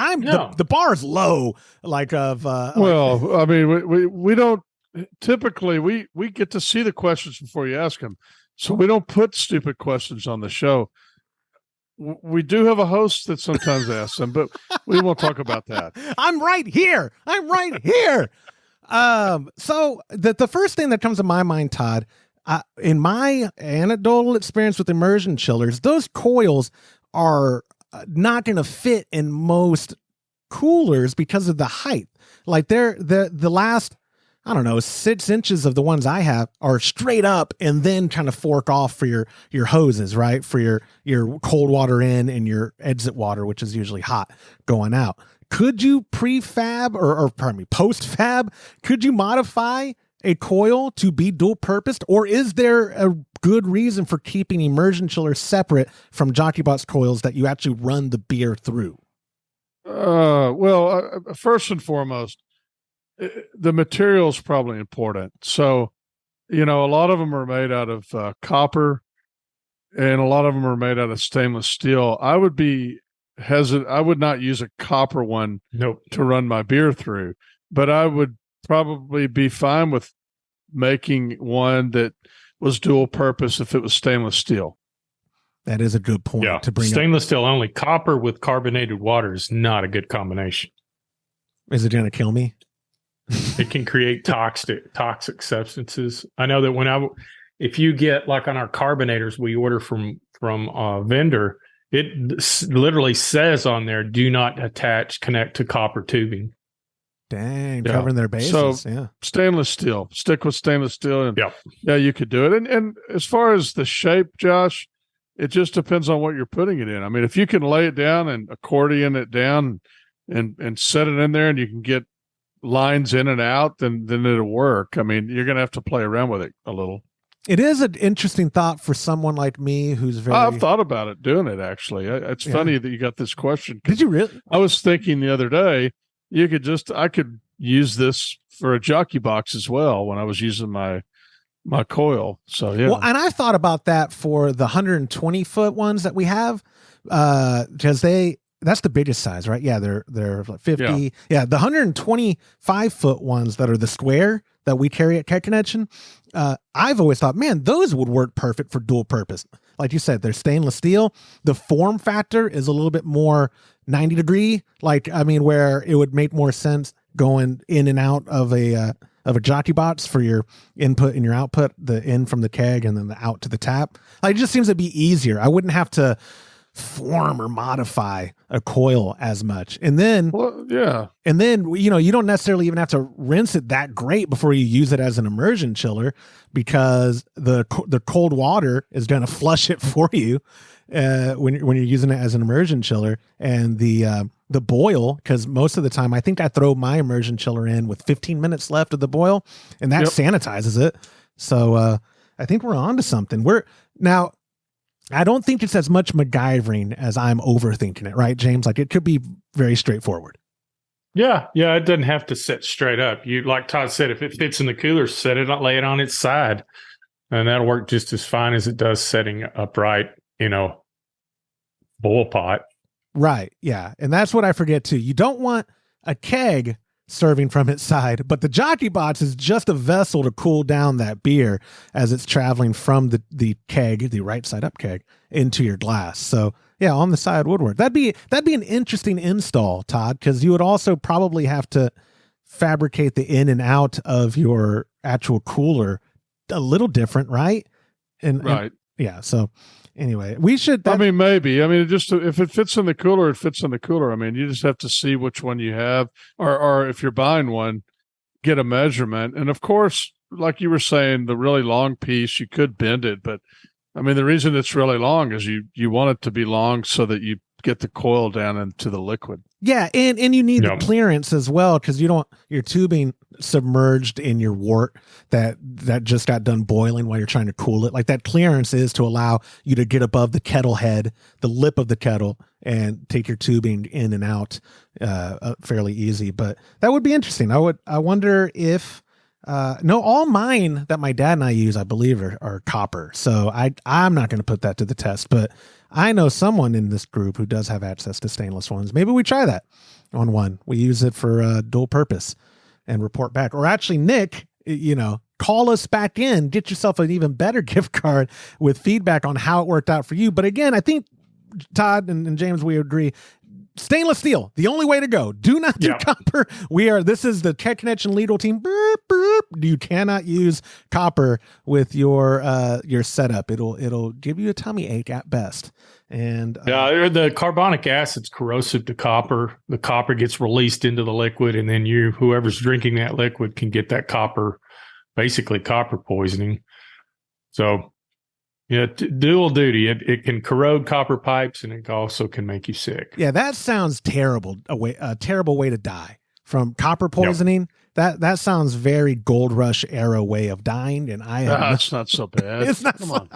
the bar's low. I mean, we don't typically we get to see the questions before you ask them, so we don't put stupid questions on the show. We do have a host that sometimes asks them, but we won't talk about that. I'm right here. So the first thing that comes to my mind, Todd, in my anecdotal experience with immersion chillers, those coils are not going to fit in most coolers because of the height. Like the last, I don't know, 6 inches of the ones I have are straight up and then kind of fork off for your hoses, right? For your cold water in and your exit water, which is usually hot going out. Could you prefab or post-fab, could you modify a coil to be dual purposed, or is there a good reason for keeping immersion chillers separate from Jockey box coils that you actually run the beer through? First and foremost, the material is probably important. So, a lot of them are made out of copper and a lot of them are made out of stainless steel. I would be hesitant. I would not use a copper one to run my beer through, but I would probably be fine with making one that was dual purpose if it was stainless steel. That is a good point to bring stainless steel only. Copper with carbonated water is not a good combination. Is it going to kill me? It can create toxic substances. I know that if you get like on our carbonators, we order from a vendor, literally says on there, do not connect to copper tubing. Dang, Yeah. covering their bases. So, yeah. Stainless steel. Stick with stainless steel. And Yeah. yeah, you could do it. And as far as the shape, Josh, it just depends on what you're putting it in. I mean, if you can lay it down and accordion it down and set it in there and you can get lines in and out, then it'll work. I mean, you're going to have to play around with it a little. It is an interesting thought for someone like me who's very. I've thought about it, doing it, actually. It's funny that you got this question. Did you really? I was thinking the other day, I could use this for a jockey box as well when I was using my coil. So, yeah. Well, and I thought about that for the 120 foot ones that we have, because that's the biggest size, right? Yeah, they're like 50. Yeah, the 125 foot ones that are the square that we carry at Cat Connection. I've always thought, man, those would work perfect for dual purpose. Like you said, they're stainless steel. The form factor is a little bit more 90 degree. Where it would make more sense going in and out of a jockey box for your input and your output, the in from the keg and then the out to the tap. Like, it just seems to be easier. I wouldn't have to form or modify a coil as much. And then, you don't necessarily even have to rinse it that great before you use it as an immersion chiller, because the cold water is going to flush it for you when you're using it as an immersion chiller. And the boil, because most of the time I think I throw my immersion chiller in with 15 minutes left of the boil, and that sanitizes it. So I think we're on to something. I don't think it's as much MacGyvering as I'm overthinking it, right, James? Like, it could be very straightforward. Yeah, it doesn't have to sit straight up. You, like Todd said, if it fits in the cooler, lay it on its side, and that'll work just as fine as it does setting upright, boil pot. Right, yeah, and that's what I forget too. You don't want a keg serving from its side, but the jockey box is just a vessel to cool down that beer as it's traveling from the keg, the right side up keg, into your glass. So yeah, on the side would work. That'd be an interesting install, Todd, because you would also probably have to fabricate the in and out of your actual cooler a little different, right? And yeah, so anyway, we should. Maybe. If it fits in the cooler, it fits in the cooler. You just have to see which one you have, or if you're buying one, get a measurement. And of course, like you were saying, the really long piece, you could bend it. But the reason it's really long is you want it to be long so that you get the coil down into the liquid. Yeah, and you need the clearance as well, because your tubing submerged in your wort that just got done boiling while you're trying to cool it. Like, that clearance is to allow you to get above the kettle head, the lip of the kettle, and take your tubing in and out fairly easy. But that would be interesting. I wonder if all mine that my dad and I use, I believe, are copper. So I'm not going to put that to the test, but I know someone in this group who does have access to stainless ones. Maybe we try that on one. We use it for dual purpose and report back. Or actually, Nick, call us back in, get yourself an even better gift card with feedback on how it worked out for you. But again, I think Todd and James, we agree, stainless steel, the only way to go. Do not do copper. This is the Cat Connection legal team. Burp, burp. You cannot use copper with your setup. It'll give you a tummy ache at best. And the carbonic acid's corrosive to copper. The copper gets released into the liquid, and then whoever's drinking that liquid can get that copper, basically copper poisoning. So dual duty. It can corrode copper pipes, and it also can make you sick. Yeah, that sounds terrible. A terrible way to die from copper poisoning. Yep. That sounds very Gold Rush era way of dying, and it's not so bad. It's not. Come on.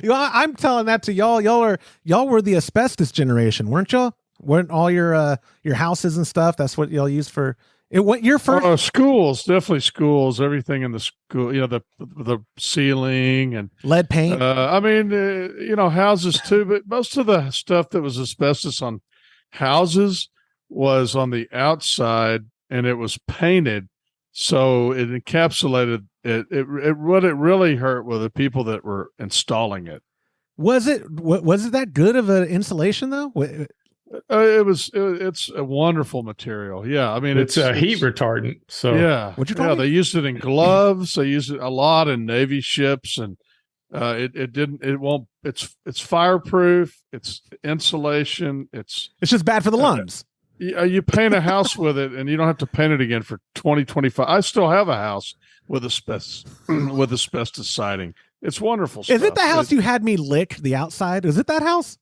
I'm telling that to y'all. Y'all were the asbestos generation, weren't y'all? Weren't all your houses and stuff? That's what y'all used for. What your first schools, definitely schools, everything in the school, the ceiling and lead paint. Houses too, but most of the stuff that was asbestos on houses was on the outside, and it was painted, so it encapsulated it. What it really hurt were the people that were installing it. Was it that good of an insulation though? It's a wonderful material. Yeah. It's a heat retardant. So yeah. They used it in gloves. They used it a lot in Navy ships, and It won't. It's fireproof. It's insulation. It's just bad for the lungs. You paint a house with it, and you don't have to paint it again for 20-25. I still have a house with asbestos siding. It's wonderful stuff. Is it the house you had me lick the outside? Is it that house?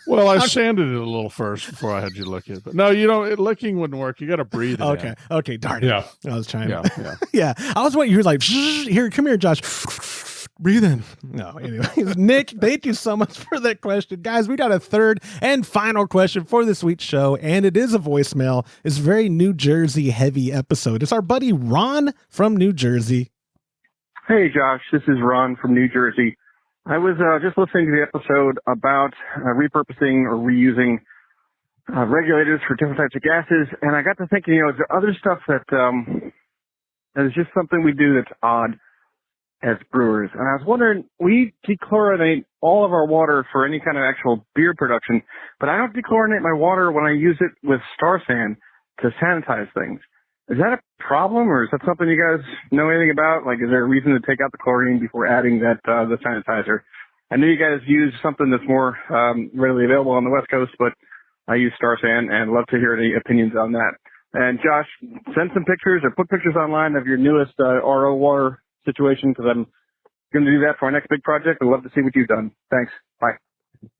Well, I sanded it a little first before I had you lick it. But no, licking wouldn't work. You got to breathe it Okay. in. Okay. Darn it. Yeah. I was trying. Yeah. Yeah. I was waiting. You were like, here, come here, Josh. Breathe in. No, anyways, Nick, thank you so much for that question. Guys, we got a third and final question for this week's show, and it is a voicemail. It's a very New Jersey heavy episode. It's our buddy Ron from New Jersey. Hey, Josh, this is Ron from New Jersey. I was just listening to the episode about repurposing or reusing regulators for different types of gases, and I got to thinking, is there other stuff that is just something we do that's odd as brewers? And I was wondering, we dechlorinate all of our water for any kind of actual beer production, but I don't dechlorinate my water when I use it with Star San to sanitize things. Is that a problem, or is that something you guys know anything about? Like, is there a reason to take out the chlorine before adding that the sanitizer? I know you guys use something that's more readily available on the West Coast, but I use Star San and love to hear any opinions on that. And Josh, send some pictures or put pictures online of your newest RO water situation, because I'm going to do that for our next big project. I'd love to see what you've done. Thanks. Bye.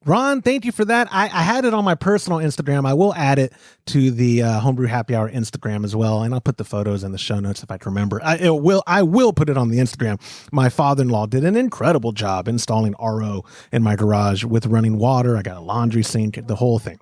Ron, thank you for that. I had it on my personal Instagram. I will add it to the Homebrew Happy Hour Instagram as well, and I'll put the photos in the show notes if I can remember. I will put it on the Instagram. My father-in-law did an incredible job installing RO in my garage with running water. I got a laundry sink, the whole thing.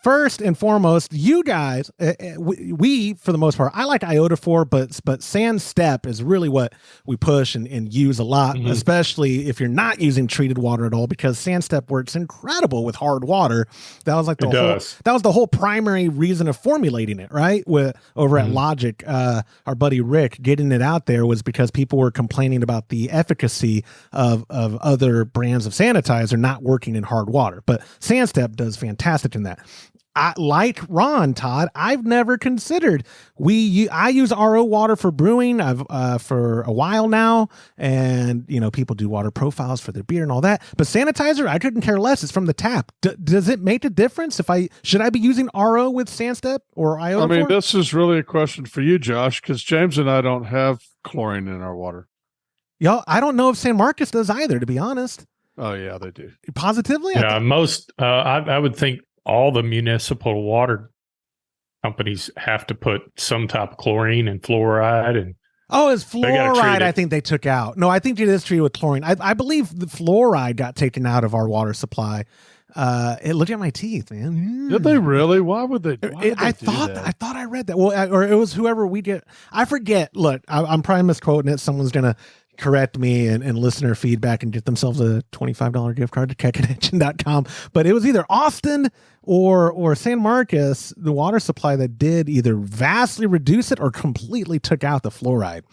First and foremost, you guys, we for the most part, I like iodophor, but sand step is really what we push and use a lot, especially if you're not using treated water at all, because sand step works incredible with hard water. That was like the whole primary reason of formulating it, right? Over at Logic, our buddy Rick getting it out there was because people were complaining about the efficacy of other brands of sanitizer not working in hard water, but sand step does fantastic in that. Like Ron, Todd, I've never considered I use RO water for brewing. I've for a while now, and people do water profiles for their beer and all that. But sanitizer, I couldn't care less. It's from the tap. Does it make a difference should I be using RO with Sandstep or iodophor? I mean, this is really a question for you, Josh, because James and I don't have chlorine in our water. Y'all, I don't know if San Marcos does either, to be honest. Oh yeah, they do. Positively? Yeah, most. I would think all the municipal water companies have to put some type of chlorine and fluoride. And it's fluoride. I think they took out. No, I think it is treated with chlorine. I believe the fluoride got taken out of our water supply. Look at my teeth, man. Did they really? Why would they? I thought I read that. Well, or it was whoever we get. I forget. Look, I'm probably misquoting it. Someone's gonna correct me and listener feedback and get themselves a $25 gift card to keckconnection.com. But it was either Austin or San Marcos, the water supply, that did either vastly reduce it or completely took out the fluoride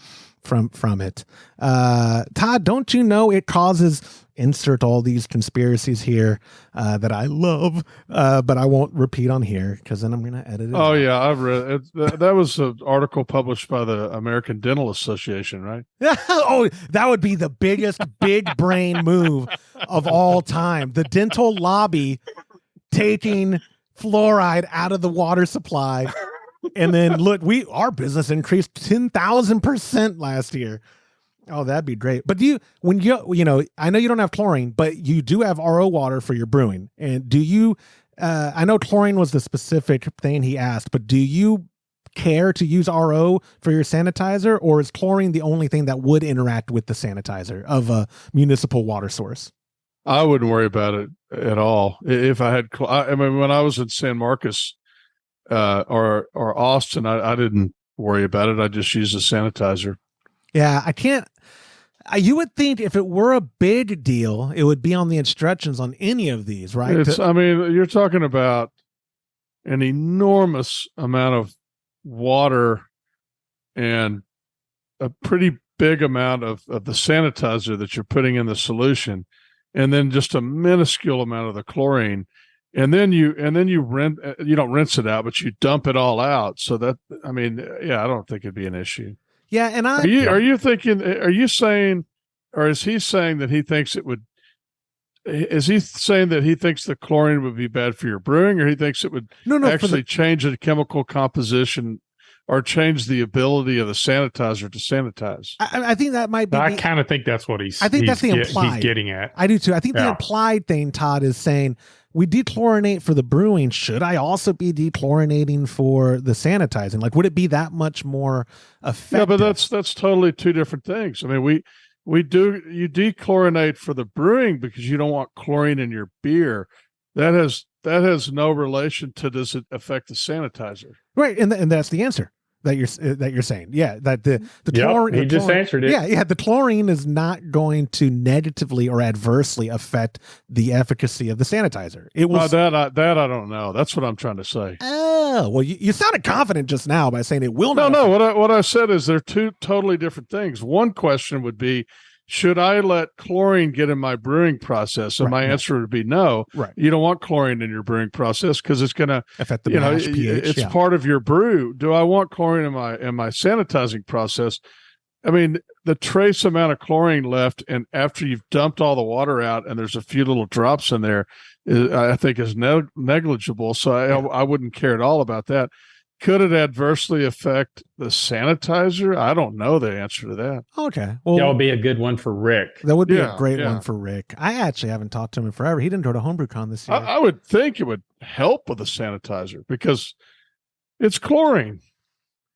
from it. Todd, don't you know it causes, insert all these conspiracies here that I love, but I won't repeat on here because then I'm going to edit it. Oh, yeah, I've read it. That was an article published by the American Dental Association, right? Oh, that would be the biggest big brain move of all time. The dental lobby taking fluoride out of the water supply. And then look, our business increased 10,000% last year. Oh, that'd be great. But I know you don't have chlorine, but you do have RO water for your brewing. And do you, I know chlorine was the specific thing he asked, but do you care to use RO for your sanitizer, or is chlorine the only thing that would interact with the sanitizer of a municipal water source? I wouldn't worry about it at all. If I had, when I was in San Marcos, or Austin, I didn't worry about it. I just used a sanitizer. Yeah, I can't. You would think if it were a big deal, it would be on the instructions on any of these, right? You're talking about an enormous amount of water and a pretty big amount of the sanitizer that you're putting in the solution, and then just a minuscule amount of the chlorine. And then you you don't rinse it out, but you dump it all out. So that, I don't think it'd be an issue. Yeah. And are you saying or is he saying that he thinks it would? Is he saying that he thinks the chlorine would be bad for your brewing, or he thinks it would actually change the chemical composition or change the ability of the sanitizer to sanitize? I think that might be. I kind of think that's what he's. I think that's the implied. He's getting at. I do too. I think the implied thing, Todd, is saying we dechlorinate for the brewing. Should I also be dechlorinating for the sanitizing? Like, would it be that much more effective? Yeah, but that's totally two different things. I mean, you dechlorinate for the brewing because you don't want chlorine in your beer. That has no relation to does it affect the sanitizer. Right, and that's the answer that you're saying. Yeah, that the chlorine. He just answered it. Yeah. The chlorine is not going to negatively or adversely affect the efficacy of the sanitizer. It was that I don't know. That's what I'm trying to say. Oh, well, you sounded confident just now by saying it will not. No. What I said is they're two totally different things. One question would be, should I let chlorine get in my brewing process? And my answer would be no. Right. You don't want chlorine in your brewing process because it's going to affect the mash pH. It's part of your brew. Do I want chlorine in my sanitizing process? I mean, the trace amount of chlorine left, and after you've dumped all the water out, and there's a few little drops in there, I think is negligible. So I wouldn't care at all about that. Could it adversely affect the sanitizer? I don't know the answer to that. Okay. Well, that would be a good one for Rick. That would be a great one for Rick. I actually haven't talked to him in forever. He didn't go to HomebrewCon this year. I would think it would help with the sanitizer because it's chlorine.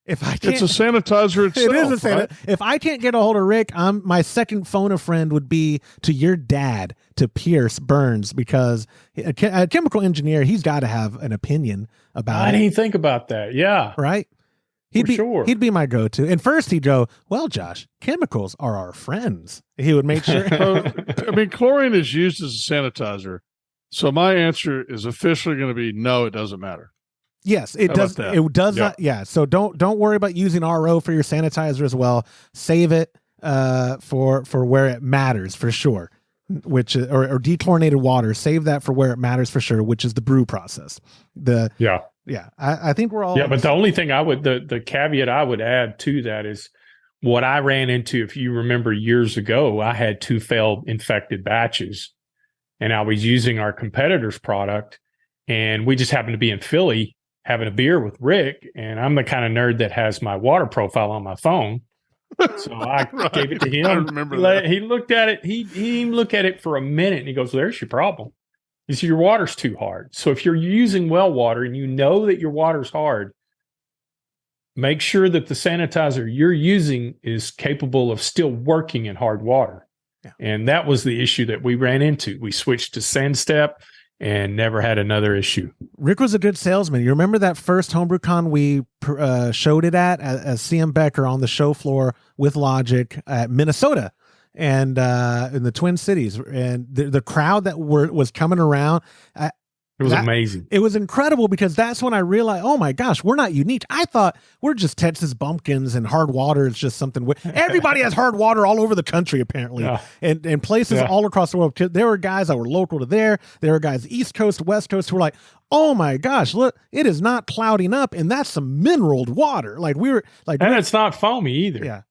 If I can't, it's a sanitizer itself. It is a sanitizer. Right? If I can't get a hold of Rick, my second phone a friend would be to your dad, to Pierce Burns, because a chemical engineer, he's got to have an opinion about it. I didn't think about that. Yeah. Right? He'd be my go-to. And first he'd go, well, Josh, chemicals are our friends. He would make sure. I mean, chlorine is used as a sanitizer. So my answer is officially going to be no, it doesn't matter. Yes, it does. It does not. Yeah. So don't worry about using RO for your sanitizer as well. Save it for where it matters for sure, which or dechlorinated water. Save that for where it matters for sure, which is the brew process. I think we're all. Yeah, but the only thing the caveat I would add to that is what I ran into. If you remember years ago, I had 2 failed infected batches, and I was using our competitor's product, and we just happened to be in Philly having a beer with Rick, and I'm the kind of nerd that has my water profile on my phone. So I gave it to him. I remember that. He looked at it. He didn't look at it for a minute, and he goes, "There's your problem. He said, your water's too hard." So if you're using well water and you know that your water's hard, make sure that the sanitizer you're using is capable of still working in hard water. Yeah. And that was the issue that we ran into. We switched to SandStep and never had another issue. Rick was a good salesman. You remember that first HomebrewCon we showed it at as CM Becker on the show floor with Logic at Minnesota and in the Twin Cities, and the crowd that was coming around. It was amazing. It was incredible because that's when I realized, oh my gosh, we're not unique. I thought we're just Texas bumpkins and hard water is just something. Everybody has hard water all over the country, apparently, and places all across the world. There were guys that were local to there. There were guys East Coast, West Coast who were like, oh my gosh, look, it is not clouding up, and that's some mineraled water. Like we were like, and it's not foamy either.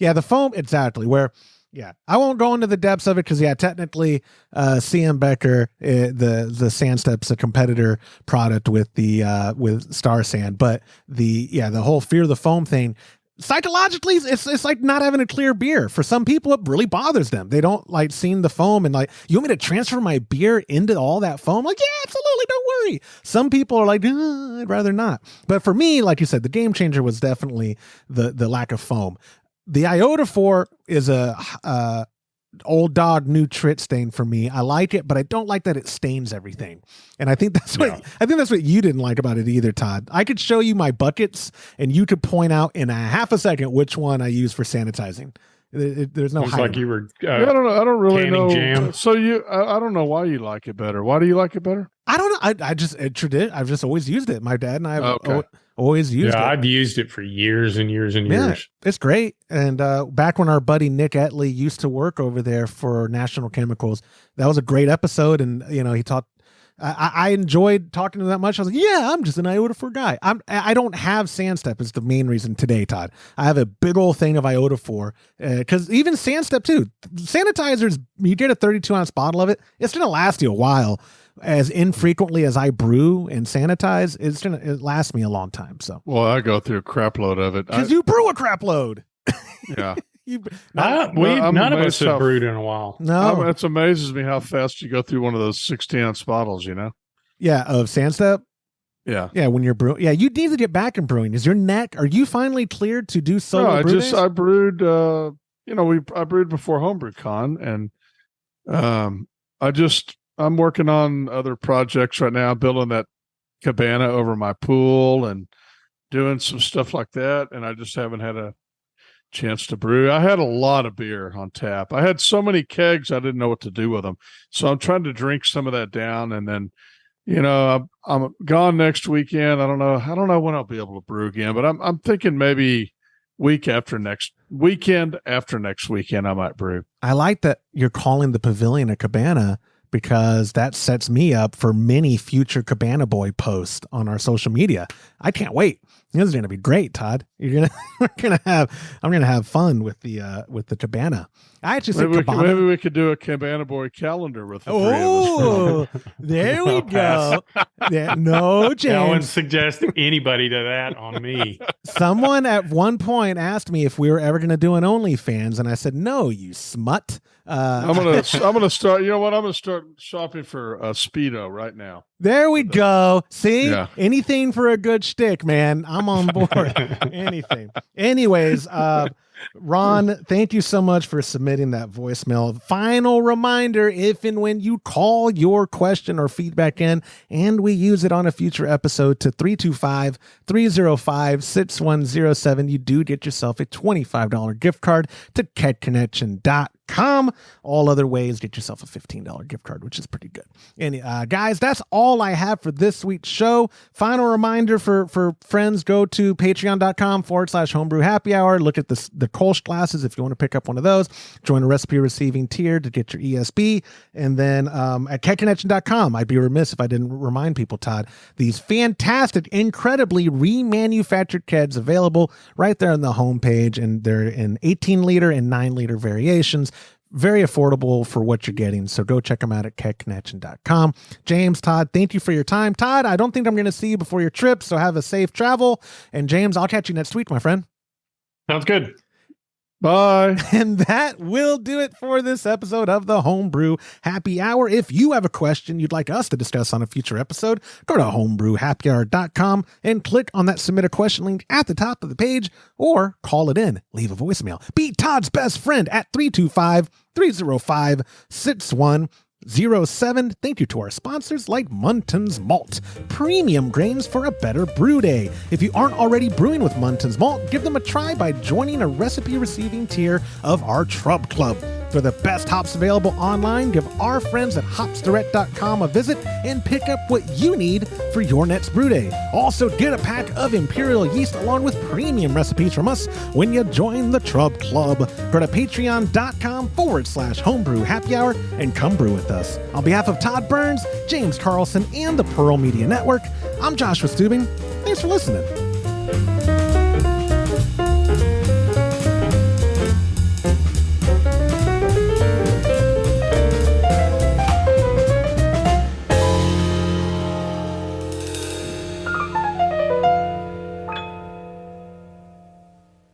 Yeah, the foam exactly where. Yeah, I won't go into the depths of it because, technically, CM Becker, the SandStep's a competitor product with the with Star Sand, but the whole fear of the foam thing, psychologically, it's like not having a clear beer. For some people, it really bothers them. They don't like seeing the foam and like, you want me to transfer my beer into all that foam? Like, yeah, absolutely, don't worry. Some people are like, I'd rather not. But for me, like you said, the game changer was definitely the lack of foam. The Iota 4 is a old dog new trit stain for me. I like it, but I don't like that it stains everything. And I think that's what you didn't like about it either, Todd. I could show you my buckets, and you could point out in a half a second which one I use for sanitizing. There's no. It's like you were. I don't really know. Jam. So I don't know why you like it better. Why do you like it better? I don't know. I just I've just always used it. My dad and I have always used it. I've used it for years and years and years. It's great. And back when our buddy Nick Etley used to work over there for National Chemicals, that was a great episode. And he talked I enjoyed talking to them that much. I was like, yeah, I'm just an Iota 4 guy. I don't have Sand Step is the main reason today, Todd. I have a big old thing of Iota 4 because even Sand Step too. Sanitizers, you get a 32-ounce bottle of it. It's going to last you a while. As infrequently as I brew and sanitize, it lasts me a long time. So, well, I go through a crap load of it because you brew a crap load. Yeah. None of us have brewed in a while. No, it amazes me how fast you go through one of those 60-ounce bottles. You know? Yeah, of Sand Step. Yeah, yeah. When you're brewing, yeah, you need to get back in brewing. Is your neck? Are you finally cleared to do solo? No, I brewed. I brewed before Homebrew Con, and I'm working on other projects right now, building that cabana over my pool and doing some stuff like that. And I just haven't had a chance to brew. I had a lot of beer on tap. I had so many kegs, I didn't know what to do with them. So I'm trying to drink some of that down. And then, I'm gone next weekend. I don't know when I'll be able to brew again, but I'm thinking maybe weekend after next weekend, I might brew. I like that you're calling the pavilion a cabana, because that sets me up for many future Cabana Boy posts on our social media. I can't wait. This is going to be great, Todd. I'm going to have fun with the cabana. I actually maybe we could do a Cabana Boy calendar with the three of us. There we go. No, James. No one suggest anybody to that on me. Someone at one point asked me if we were ever going to do an OnlyFans, and I said, no, you smut. I'm gonna start. You know what? I'm gonna start shopping for a Speedo right now. There we go. See, anything for a good shtick, man. I'm on board. Anything. Anyways, Ron, thank you so much for submitting that voicemail. Final reminder, if and when you call your question or feedback in and we use it on a future episode, to 325-305-6107, you do get yourself a $25 gift card to KegConnection.com. All other ways, get yourself a $15 gift card, which is pretty good. And guys, that's all I have for this week's show. Final reminder for friends, go to patreon.com/homebrew happy hour. Look at the Kolsch glasses if you want to pick up one of those. Join a recipe receiving tier to get your ESB. And then at KegConnection.com, I'd be remiss if I didn't remind people, Todd, these fantastic, incredibly remanufactured kegs available right there on the homepage. And they're in 18-liter and 9-liter variations. Very affordable for what you're getting. So go check them out at KegConnection.com. James, Todd, thank you for your time. Todd, I don't think I'm going to see you before your trip, so have a safe travel. And James, I'll catch you next week, my friend. Sounds good. Bye. And that will do it for this episode of the Homebrew Happy Hour. If you have a question you'd like us to discuss on a future episode, go to homebrewhappyhour.com and click on that submit a question link at the top of the page, or call it in, leave a voicemail. Be Todd's best friend at 325-305-6107. Thank you to our sponsors like Munton's Malt, premium grains for a better brew day. If you aren't already brewing with Munton's Malt, give them a try by joining a recipe receiving tier of our Trub Club. For the best hops available online, give our friends at hopsdirect.com a visit and pick up what you need for your next brew day. Also, get a pack of Imperial yeast along with premium recipes from us when you join the Trub Club. Go to patreon.com/homebrew happy hour and come brew with us. On behalf of Todd Burns, James Carlson, and the Pearl Media Network, I'm Joshua Stubing. Thanks for listening.